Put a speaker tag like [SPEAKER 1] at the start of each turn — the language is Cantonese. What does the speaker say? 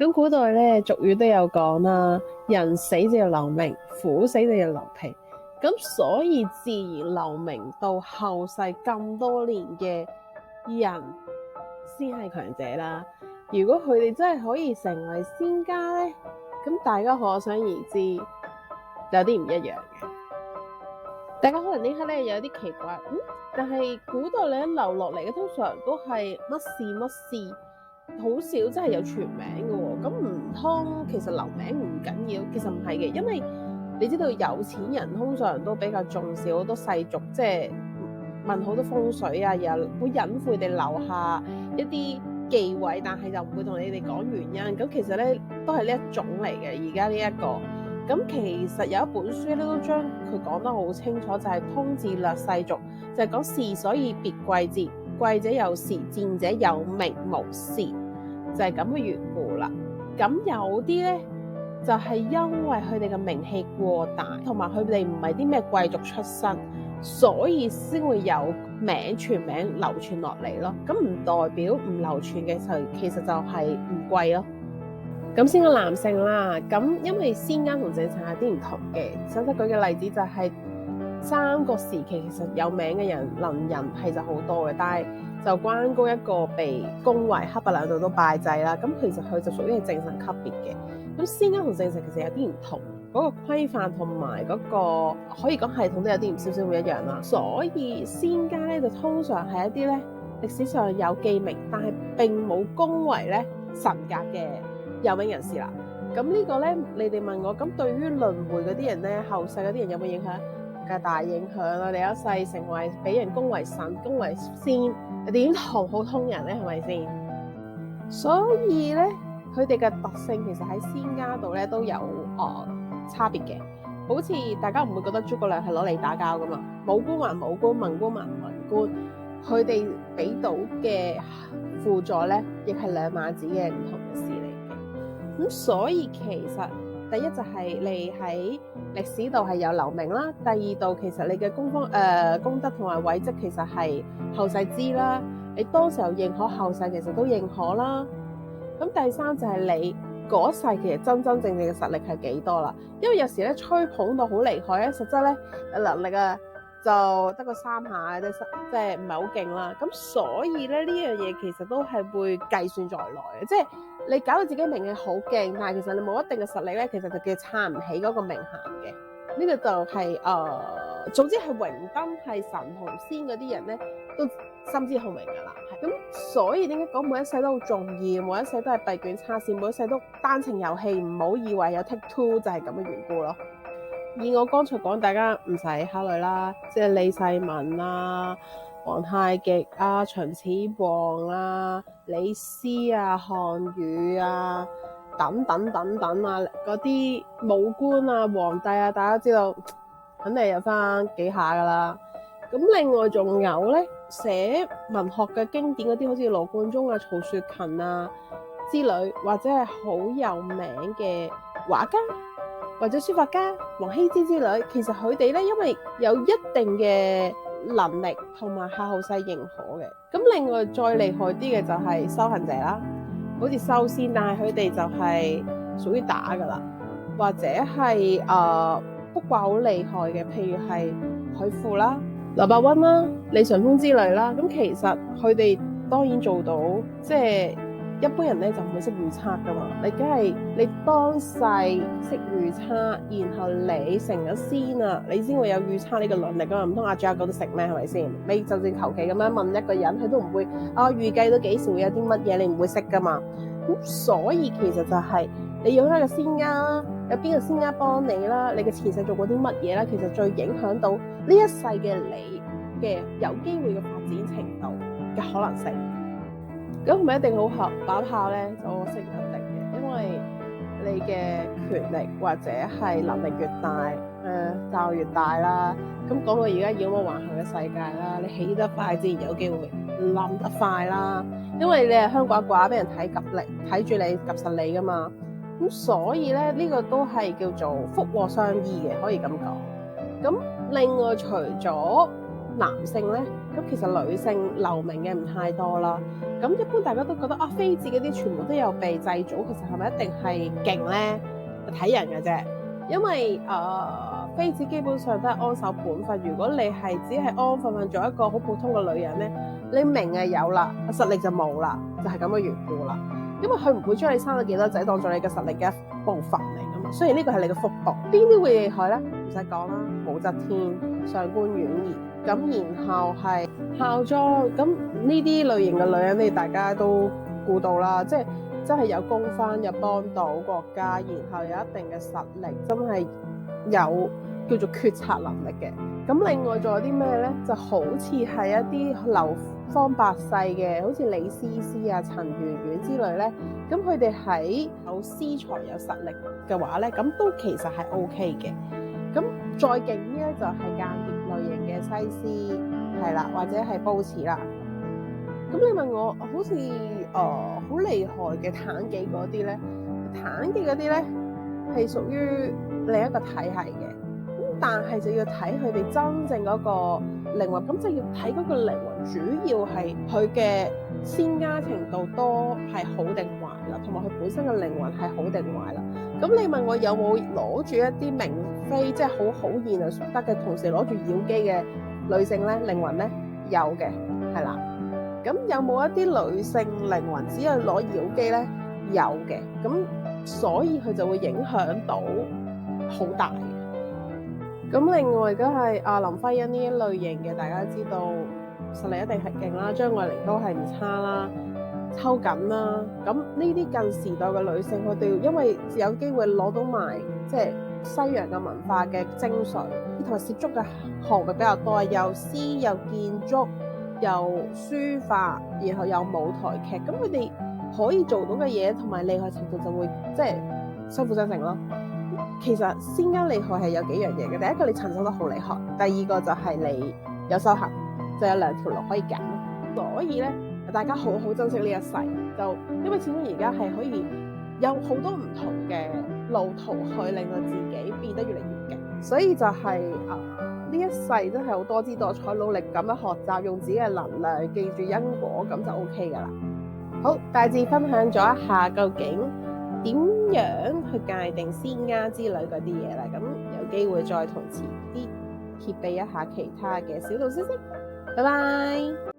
[SPEAKER 1] 咁古代咧俗語都有講啦，人死就要留名，虎死就要留皮。咁所以自然留名到後世咁多年嘅人先係強者啦。如果佢哋真係可以成為仙家咧，咁大家可想而知有啲唔一樣嘅。大家可能呢刻咧有啲奇怪，但係古代咧留落嚟嘅通常都係乜事乜事，好少真係有全名嘅喎。咁唔通其實留名唔緊要？其實唔係嘅，因為你知道有錢人通常都比較重視好多世俗，即係問好多風水啊，又好隱晦地留下一啲忌諱，但係就唔會同你哋講原因。咁其實咧都係呢一種嚟嘅。而家呢一個咁其實有一本書咧都將佢講得好清楚，就係、是《通志略世俗》，就係、是、講士所以別貴賤，貴者有時，賤者有名無事，就係咁嘅緣故啦。咁有啲咧就係、是、因為佢哋嘅名氣過大，同埋佢哋唔係啲咩貴族出身，所以先會有全名流傳落嚟咯。咁唔代表唔流傳嘅時候，其實就係唔貴咯。咁先講男性啦，咁因為仙家同正常有啲唔同嘅。首先舉嘅例子就係三國時期其實有名嘅人能人係就好多嘅，但係就關公一個被封為黑白兩道都拜祭啦。咁其實佢就屬於係正神級別嘅。咁仙家同正神其實有啲唔同，嗰個規範同埋嗰個可以講系統都有啲唔少少唔一樣啦。所以仙家咧就通常係一啲咧歷史上有記名，但係並冇恭為咧神格嘅有名人士啦。咁呢個咧，你哋問我，咁對於輪迴嗰啲人咧，後世嗰啲人有冇影響？梗係大影響啦！你一世成為俾人恭為神、恭為仙，點同普通人咧？係咪先？所以咧，佢哋嘅特性其實喺仙家度咧都有差別嘅。好似大家唔會覺得諸葛亮係攞嚟打交噶嘛？武官還武官，文官還文官，佢哋俾到嘅輔助咧，亦係兩碼子嘅唔同嘅事嚟嘅。咁所以其實第一就係你喺歷史度係有留名啦，第二度其實你嘅功德同埋偉績其實係後世知啦，你當時候認可，後世其實都認可啦。咁第三就係你嗰世其實真正嘅實力係幾多啦？因為有時咧吹捧到好厲害咧，實質咧能力啊就得個3下，即係唔係好勁啦。咁所以咧呢樣嘢其實都係會計算在內嘅，即係你搞到自己名氣好勁，但係其實你冇一定嘅實力咧，其實就叫撐唔起嗰個名銜嘅。呢個就係總之係榮登係神同仙嗰啲人咧，都心知肚明㗎啦。咁所以點解講每一世都好重要，每一世都係閉卷插線，每一世都單程遊戲，唔好以為有 take two 就係咁嘅緣故咯。以我剛才講，大家唔使考慮啦，即係李世民啊、皇太極啊、秦始皇啊、李斯啊、項羽啊等等等等啊，嗰啲武官啊、皇帝啊，大家知道肯定有翻幾下噶啦。咁另外仲有咧，寫文學嘅經典嗰啲，好似羅貫中啊、曹雪芹啊之類，或者係好有名嘅畫家或者書法家王羲之之類，其實佢哋咧因為有一定嘅能力同埋係後世認可嘅。咁另外再厲害啲嘅就係修行者啦，好似修仙，但係佢哋就係屬於打噶啦，或者係卜卦好厲害嘅，譬如係許父啦、劉伯溫啦、李淳風之類啦。咁其實佢哋當然做到，即係一般人咧就唔會識預測噶嘛。你梗係你當世識預測，然後你成咗仙啊，你先會有預測呢個能力噶嘛。唔通阿豬阿狗都食咩？係咪先？你就算求其咁樣問一個人，佢都唔會預計到幾時會有啲乜嘢，你唔會識噶嘛。咁所以其實就係你養咗個仙家啦，有邊個仙家幫你啦，你嘅前世做過啲乜嘢啦，其實最影響到呢一世嘅你嘅有機會嘅發展程度嘅可能性。咁唔係一定好合把炮咧，就我識唔一定嘅，因為你嘅權力或者係能力越大，就越大啦。咁講到而家妖魔橫行嘅世界啦，你起得快自然有機會冧得快啦。因為你係香寡寡，俾人睇住你及實你噶嘛。咁所以咧，呢個都係叫做福禍相依嘅，可以咁講。咁另外除咗男性咧，咁其實女性留名嘅唔太多啦。咁一般大家都覺得啊，妃子嗰啲全部都有被祭祖，其實係咪一定係勁咧？睇人嘅啫。因為妃子基本上都係安守本分。如果你係只係安安分分做一個好普通嘅女人咧，你名係有啦，實力就冇啦，就係咁嘅緣故啦。因為佢唔會將你生咗幾多仔當做你嘅實力嘅一部分嚟噶嘛。雖然呢個係你嘅福報，邊啲會厲害咧？唔使講啦，武則天、上官婉兒，咁然後係孝莊，咁呢啲類型嘅女人，你大家都估到啦，即係真係有功勳，有幫到國家，然後有一定嘅實力，真係有叫做決策能力嘅。咁另外仲有啲咩咧？就好似係一啲流芳百世嘅，好似李師師啊、陳圓圓之類咧。咁佢哋喺有私才有實力嘅話咧，咁都其實係 OK 嘅。咁再勁啲咧，就係間諜類型嘅西施，係啦，或者係褒姒啦。咁你問我，好似好厲害嘅妲己嗰啲咧，妲己嗰啲咧係屬於另一個體系嘅。咁但係就要睇佢哋真正嗰個靈魂，咁就要睇嗰個靈魂，主要係佢嘅仙家程度多係好定壞啦，同埋佢本身嘅靈魂係好定壞啦。咁你問我有冇攞住一啲明妃，即係好賢良淑德嘅，同時攞住妖姬嘅女性咧，靈魂咧有嘅，係啦。咁有冇一啲女性靈魂只係攞妖姬咧？有嘅。咁所以佢就會影響到好大嘅。咁另外梗係林徽因呢一類型嘅，大家知道實力一定係勁啦，張愛玲都係唔差啦，秋瑾啦。咁呢啲近時代嘅女性，佢哋因為有機會攞到埋即係西洋嘅文化嘅精髓，同埋涉足嘅項目比較多，又詩又建築又書法，然後又舞台劇，咁佢哋可以做到嘅嘢同埋厲害程度就會即係相輔相成咯。其實仙家厲害係有幾樣嘢嘅，第一個你陳述得好厲害，第二個就係你有修行，就有兩條路可以揀。所以咧，大家好好珍惜呢一世，就因為始終而家係可以有好多唔同嘅路途去令到自己變得越嚟越勁，所以就係呢一世真係好多姿多彩，努力咁樣學習，用自己嘅能量，記住因果，咁就 OK 噶啦。好，大致分享咗一下究竟點樣去界定仙家之類嗰啲嘢啦，咁有機會再同遲啲揭秘一下其他嘅小道消息。拜拜。